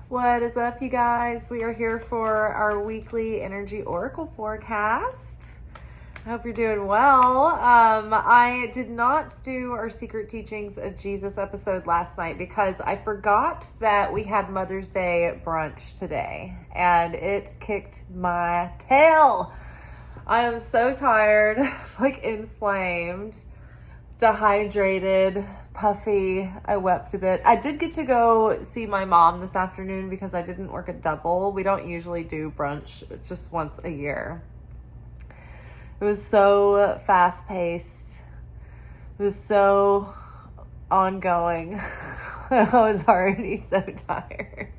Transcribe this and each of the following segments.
What is up, you guys? We are here for our weekly energy oracle forecast. I hope you're doing well. I did not do our Secret Teachings of Jesus episode last night because I forgot that we had Mother's Day brunch today, and it kicked my tail. I am so tired, like inflamed, dehydrated, puffy. I wept a bit. I did get to go see my mom this afternoon because I didn't work a double. We don't usually do brunch just once a year. It was so fast paced. It was so ongoing. I was already so tired.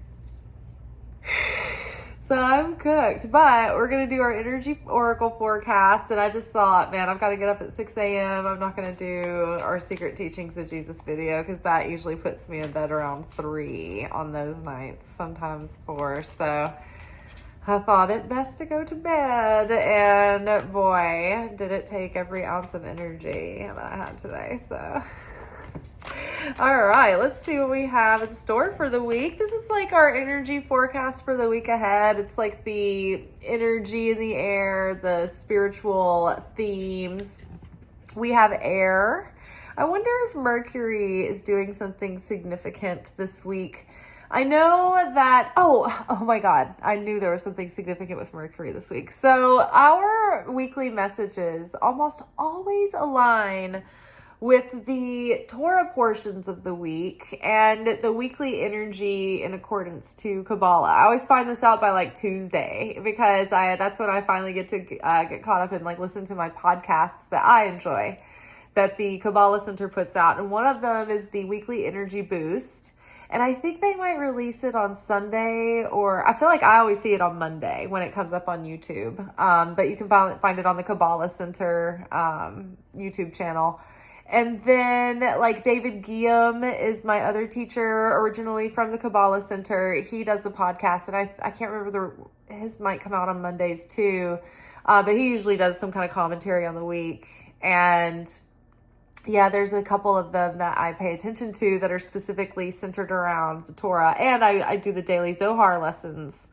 So I'm cooked, but we're going to do our energy oracle forecast. And I just thought, man, I've got to get up at 6 a.m. I'm not going to do our Secret Teachings of Jesus video because that usually puts me in bed around 3 on those nights, sometimes 4. So I thought it best to go to bed. And boy, did it take every ounce of energy that I had today. So all right, let's see what we have in store for the week. This is like our energy forecast for the week ahead. It's like the energy in the air, the spiritual themes. We have air. I wonder if Mercury is doing something significant this week. I know that, oh my God, I knew there was something significant with Mercury this week. So our weekly messages almost always align with the Torah portions of the week and the weekly energy in accordance to Kabbalah. I always find this out by like Tuesday because that's when I finally get to get caught up and like listen to my podcasts that I enjoy that the Kabbalah Center puts out. And one of them is the weekly energy boost. And I think they might release it on Sunday, or I feel like I always see it on Monday when it comes up on YouTube. But you can find it on the Kabbalah Center YouTube channel. And then like David Guillaume is my other teacher originally from the Kabbalah Center. He does the podcast, and I can't remember his might come out on Mondays too. But he usually does some kind of commentary on the week. And yeah, there's a couple of them that I pay attention to that are specifically centered around the Torah. And I do the daily Zohar lessons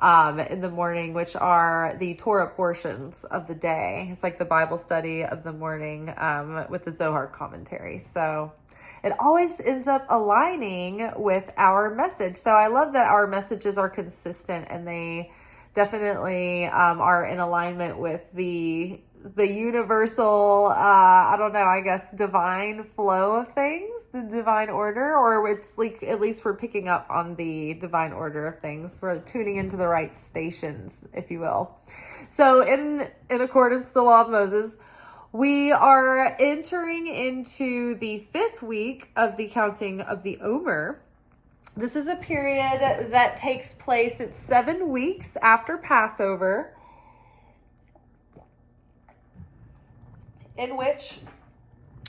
in the morning, which are the Torah portions of the day. It's like the Bible study of the morning with the Zohar commentary. So it always ends up aligning with our message. So I love that our messages are consistent and they definitely are in alignment with the universal, I don't know, I guess divine flow of things, the divine order, or it's like, at least we're picking up on the divine order of things. We're tuning into the right stations, if you will. So in accordance with the law of Moses, we are entering into the 5th week of the counting of the Omer. This is a period that takes place, it's 7 weeks after Passover, in which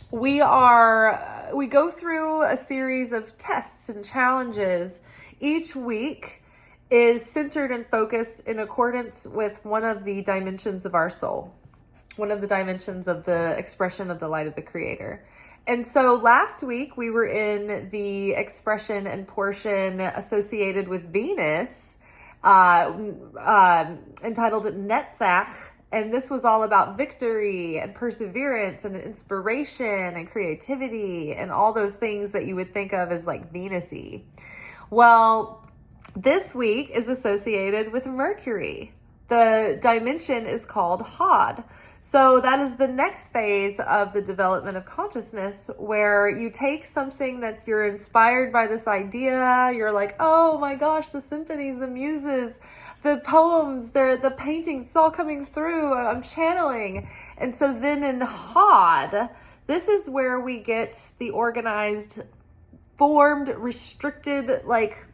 we go through a series of tests and challenges. Each week is centered and focused in accordance with one of the dimensions of our soul, one of the dimensions of the expression of the light of the Creator. And so last week we were in the expression and portion associated with Venus, entitled Netzach. And this was all about victory and perseverance and inspiration and creativity and all those things that you would think of as like Venus-y. Well, this week is associated with Mercury. The dimension is called Hod. So that is the next phase of the development of consciousness, where you take something you're inspired by this idea. You're like, oh my gosh, the symphonies, the muses, the poems, the paintings, it's all coming through. I'm channeling. And so then in Hod, this is where we get the organized, formed, restricted, like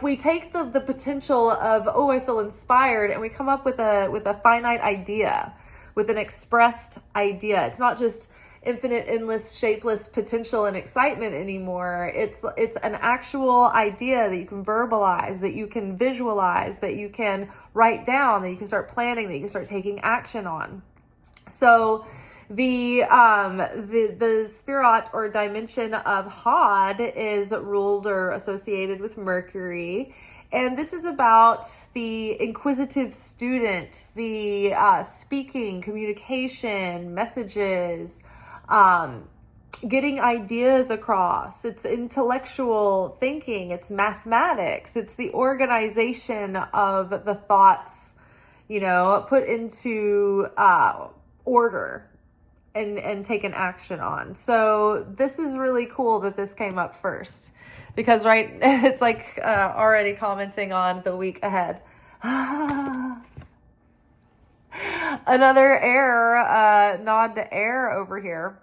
we take the potential of, oh, I feel inspired, and we come up with a finite idea, with an expressed idea. It's not just infinite, endless, shapeless potential and excitement anymore. It's an actual idea that you can verbalize, that you can visualize, that you can write down, that you can start planning, that you can start taking action on. So The spirit or dimension of Hod is ruled or associated with Mercury. And this is about the inquisitive student, the speaking, communication, messages, getting ideas across. It's intellectual thinking. It's mathematics. It's the organization of the thoughts, put into order and taken action on. So this is really cool that this came up first. Because, right, it's like already commenting on the week ahead. Another air, nod to air over here.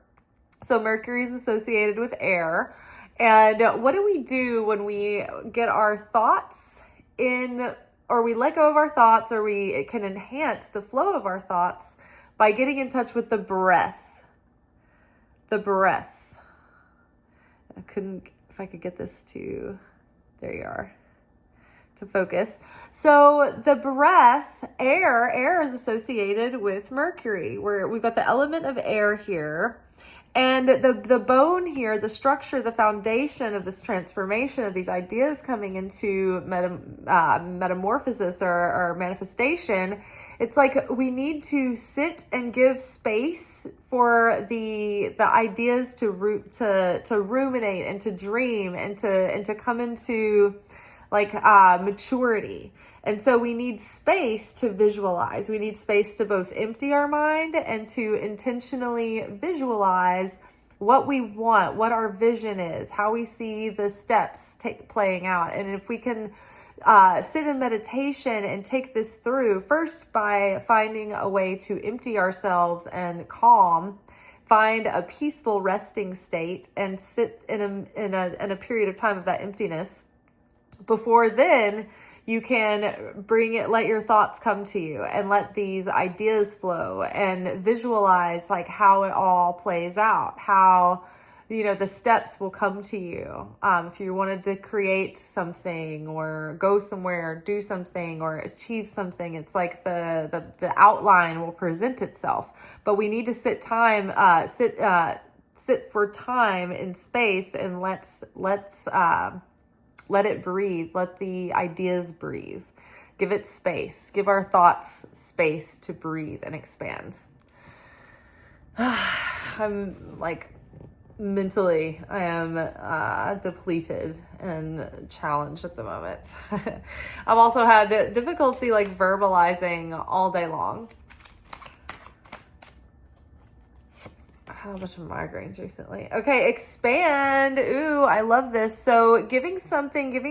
So Mercury is associated with air. And what do we do when we get our thoughts in, or we let go of our thoughts, or it can enhance the flow of our thoughts by getting in touch with the breath? The breath. If I could get this there you are, to focus. So the breath, air is associated with Mercury, where we've got the element of air here. And the bone here, the structure, the foundation of this transformation of these ideas coming into metamorphosis or manifestation, it's like we need to sit and give space for the ideas to ruminate and to dream and to come into maturity. And so we need space to visualize. We need space to both empty our mind and to intentionally visualize what we want, what our vision is, how we see the steps playing out. And if we can sit in meditation and take this through, first by finding a way to empty ourselves and calm, find a peaceful resting state and sit in a period of time of that emptiness. Before then, you can let your thoughts come to you and let these ideas flow and visualize how it all plays out, how, the steps will come to you. If you wanted to create something or go somewhere, do something or achieve something, it's like the outline will present itself. But we need to sit for time in space and let it breathe. Let the ideas breathe. Give it space. Give our thoughts space to breathe and expand. I'm mentally, I am depleted and challenged at the moment. I've also had difficulty verbalizing all day long. I had a bunch of migraines recently. Okay, expand. Ooh, I love this. So giving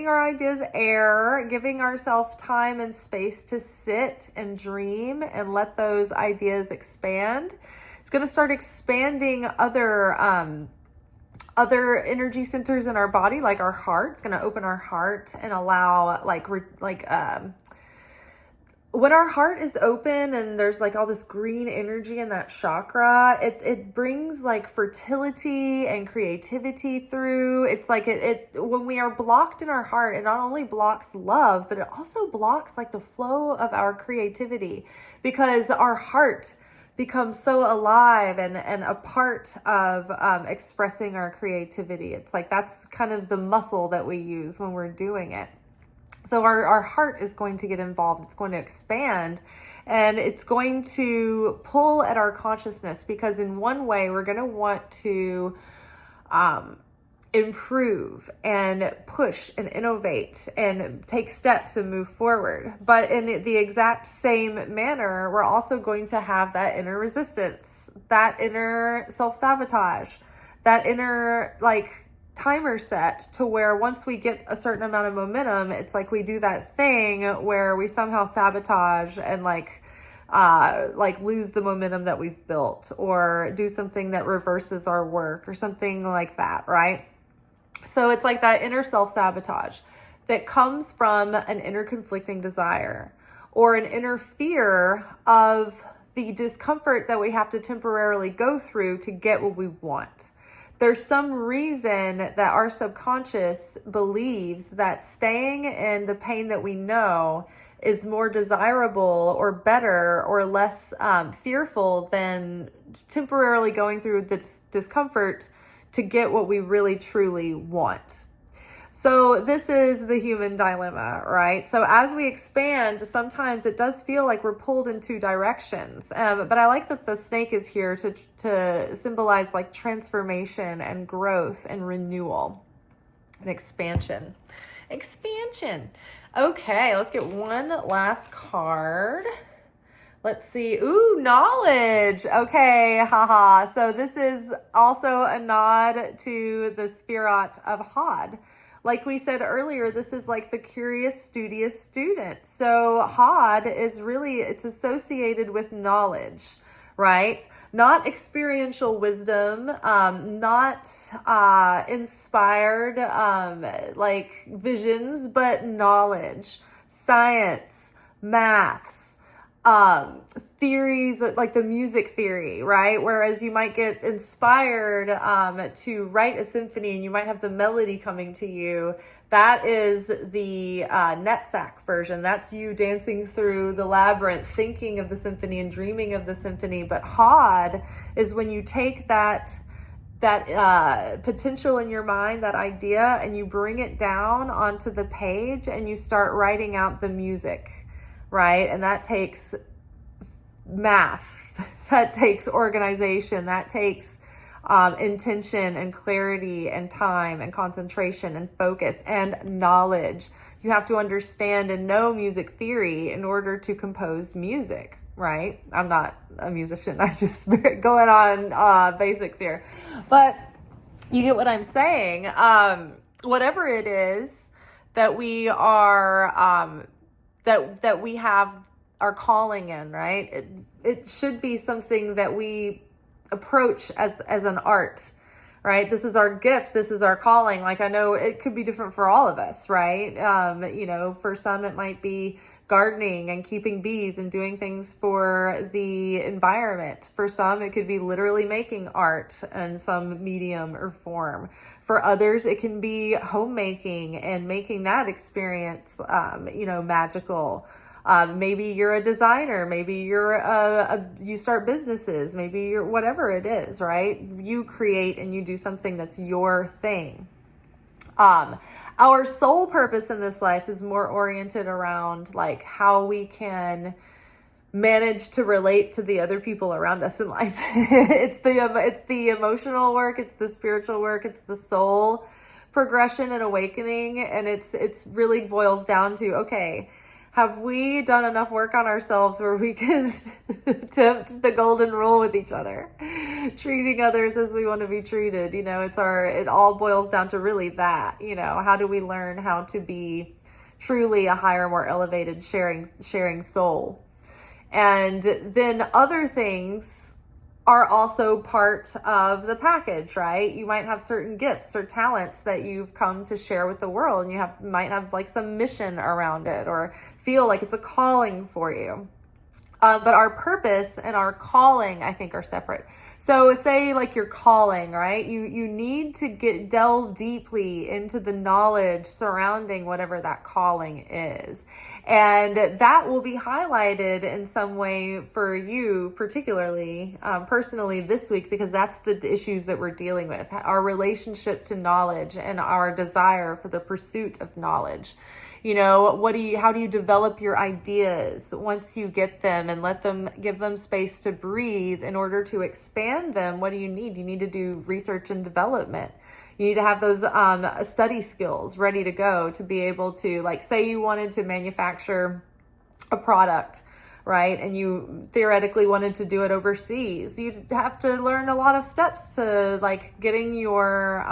our ideas air, giving ourselves time and space to sit and dream and let those ideas expand. It's going to start expanding other energy centers in our body, like our heart. It's going to open our heart and allow when our heart is open and there's all this green energy in that chakra, it brings fertility and creativity through. It's when we are blocked in our heart, it not only blocks love, but it also blocks the flow of our creativity, because our heart becomes so alive and a part of expressing our creativity. It's that's kind of the muscle that we use when we're doing it. So our heart is going to get involved. It's going to expand, and it's going to pull at our consciousness, because in one way we're going to want to improve and push and innovate and take steps and move forward. But in the exact same manner, we're also going to have that inner resistance, that inner self-sabotage, that inner timer set to where once we get a certain amount of momentum, it's we do that thing where we somehow sabotage and lose the momentum that we've built, or do something that reverses our work or something like that, right? So it's that inner self-sabotage that comes from an inner conflicting desire or an inner fear of the discomfort that we have to temporarily go through to get what we want. There's some reason that our subconscious believes that staying in the pain that we know is more desirable or better or less fearful than temporarily going through the discomfort to get what we really truly want. So this is the human dilemma, right? So as we expand, sometimes it does feel like we're pulled in two directions. But I like that the snake is here to symbolize like transformation and growth and renewal and expansion. Expansion. Okay, let's get one last card. Let's see. Ooh, knowledge. Okay, haha. So this is also a nod to the spirit of Hod. Like we said earlier, this is like the curious, studious student. So Hod is really, it's associated with knowledge, right? Not experiential wisdom, not inspired like visions, but knowledge, science, maths, theories like the music theory, right? Whereas you might get inspired to write a symphony and you might have the melody coming to you. That is the Netzach version. That's you dancing through the labyrinth, thinking of the symphony and dreaming of the symphony. But Hod is when you take that potential in your mind, that idea, and you bring it down onto the page and you start writing out the music, right? And that takes math, that takes organization, that takes intention and clarity and time and concentration and focus and knowledge. You have to understand and know music theory in order to compose music, right? I'm not a musician. I'm just going on basics here. But you get what I'm saying. Whatever it is that we are, that we have our calling in, right? It should be something that we approach as an art, right? This is our gift. This is our calling. Like, I know it could be different for all of us, right? For some it might be gardening and keeping bees and doing things for the environment. For some, it could be literally making art in some medium or form. For others, it can be homemaking and making that experience, magical. Maybe you're a designer, maybe you're you start businesses, maybe you're whatever it is, right? You create and you do something that's your thing. Our sole purpose in this life is more oriented around like how we can manage to relate to the other people around us in life. It's the emotional work, it's the spiritual work, it's the soul progression and awakening, and it's really boils down to, okay, have we done enough work on ourselves where we can attempt the golden rule with each other, treating others as we want to be treated? It all boils down to really that. How do we learn how to be truly a higher, more elevated, sharing soul? And then other things are also part of the package, right? You might have certain gifts or talents that you've come to share with the world, and you might have like some mission around it or feel like it's a calling for you. But our purpose and our calling, I think, are separate. So say like your calling, right? You need to delve deeply into the knowledge surrounding whatever that calling is. And that will be highlighted in some way for you, particularly personally this week, because that's the issues that we're dealing with. Our relationship to knowledge and our desire for the pursuit of knowledge. How do you develop your ideas once you get them and give them space to breathe in order to expand them? What do you need? You need to do research and development. You need to have those study skills ready to go to be able to, like, say you wanted to manufacture a product, right? And you theoretically wanted to do it overseas. You'd have to learn a lot of steps to like getting your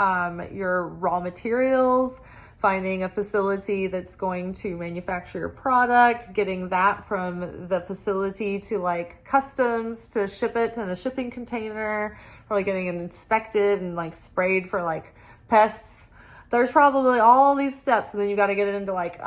raw materials, finding a facility that's going to manufacture your product, getting that from the facility to like customs to ship it in a shipping container, probably getting it inspected and like sprayed for like pests. There's probably all these steps, and then you got to get it into like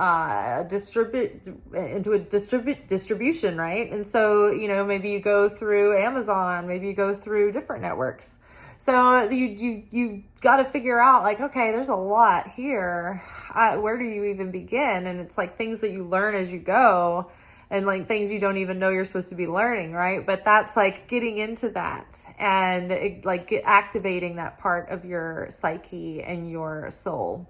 distribution, right? And so, maybe you go through Amazon, maybe you go through different networks. So you got to figure out like, okay, there's a lot here. Where do you even begin? And it's like things that you learn as you go, and like things you don't even know you're supposed to be learning, right? But that's like getting into that and activating that part of your psyche and your soul.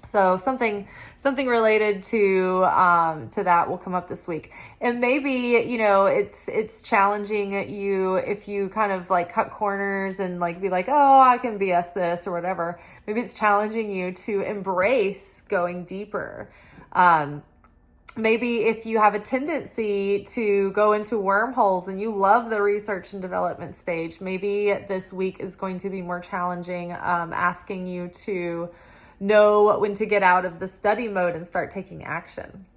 So something related to that will come up this week. And maybe, you know, it's challenging you if you kind of like cut corners and like be like, oh, I can BS this or whatever. Maybe it's challenging you to embrace going deeper. Maybe if you have a tendency to go into wormholes and you love the research and development stage, maybe this week is going to be more challenging, asking you to know when to get out of the study mode and start taking action.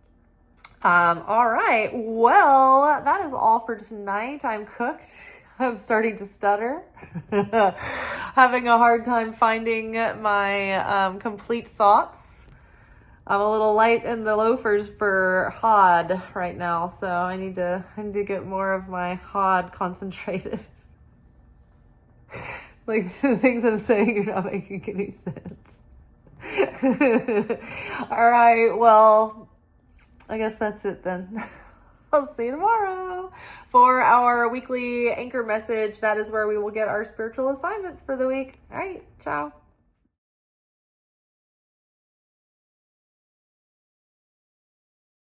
All right. Well, that is all for tonight. I'm cooked. I'm starting to stutter. Having a hard time finding my complete thoughts. I'm a little light in the loafers for HOD right now, so I need to get more of my HOD concentrated. Like the things I'm saying are not making any sense. All right, well, I guess that's it then. I'll see you tomorrow for our weekly anchor message. That is where we will get our spiritual assignments for the week. All right, ciao.